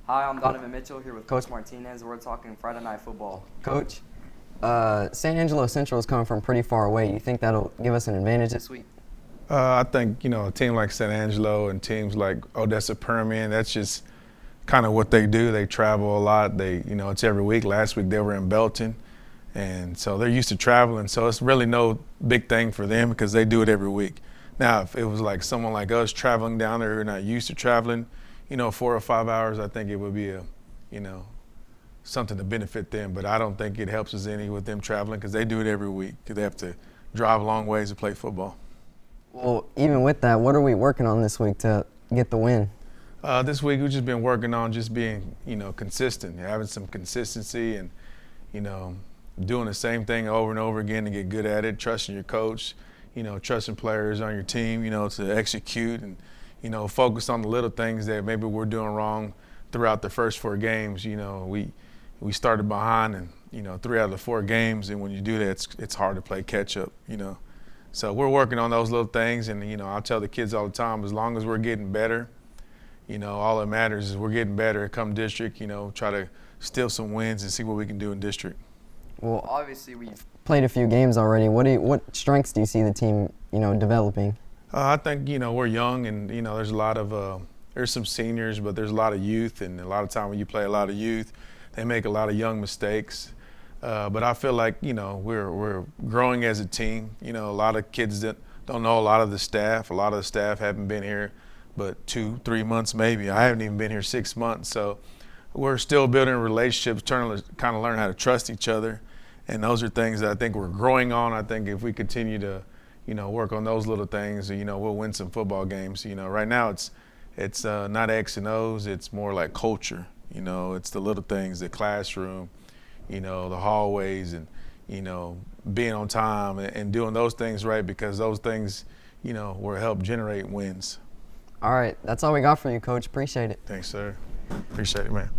Hi, I'm Donovan Mitchell here with Coach Martinez. We're talking Friday Night Football. Coach, San Angelo Central is coming from pretty far away. You think that'll give us an advantage this week? I think, a team like San Angelo and teams like Odessa Permian, that's just kind of what they do. They travel a lot. It's every week. Last week they were in Belton. And so they're used to traveling. So it's really no big thing for them because they do it every week. Now, if it was like someone like us traveling down there who are not used to traveling, 4 or 5 hours, I think it would be something to benefit them. But I don't think it helps us any with them traveling because they do it every week. They have to drive long ways to play football. Well, even with that, what are we working on this week to get the win? This week we've just been working on just being, consistent, having some consistency and, doing the same thing over and over again to get good at it, trusting your coach, trusting players on your team, to execute and, focus on the little things that maybe we're doing wrong throughout the first 4 games. We started behind and, 3 out of the 4 games, and when you do that, it's hard to play catch up, So we're working on those little things, and, I tell the kids all the time, as long as we're getting better, all that matters is we're getting better. Come district, try to steal some wins and see what we can do in district. Well, obviously we've played a few games already. What strengths do you see the team, developing? I think, we're young and, there's a lot of there's some seniors, but there's a lot of youth, and a lot of time when you play a lot of youth, they make a lot of young mistakes. But I feel like, we're growing as a team. A lot of kids that don't know a lot of the staff. A lot of the staff haven't been here but 2-3 months maybe. I haven't even been here 6 months. So we're still building relationships, trying to kind of learn how to trust each other. And those are things that I think we're growing on. I think if we continue to, work on those little things, we'll win some football games. Right now it's not X and O's. It's more like culture. It's the little things, the classroom, the hallways, and, being on time and doing those things right, because those things, will help generate wins. All right, that's all we got for you, Coach. Appreciate it. Thanks, sir. Appreciate it, man.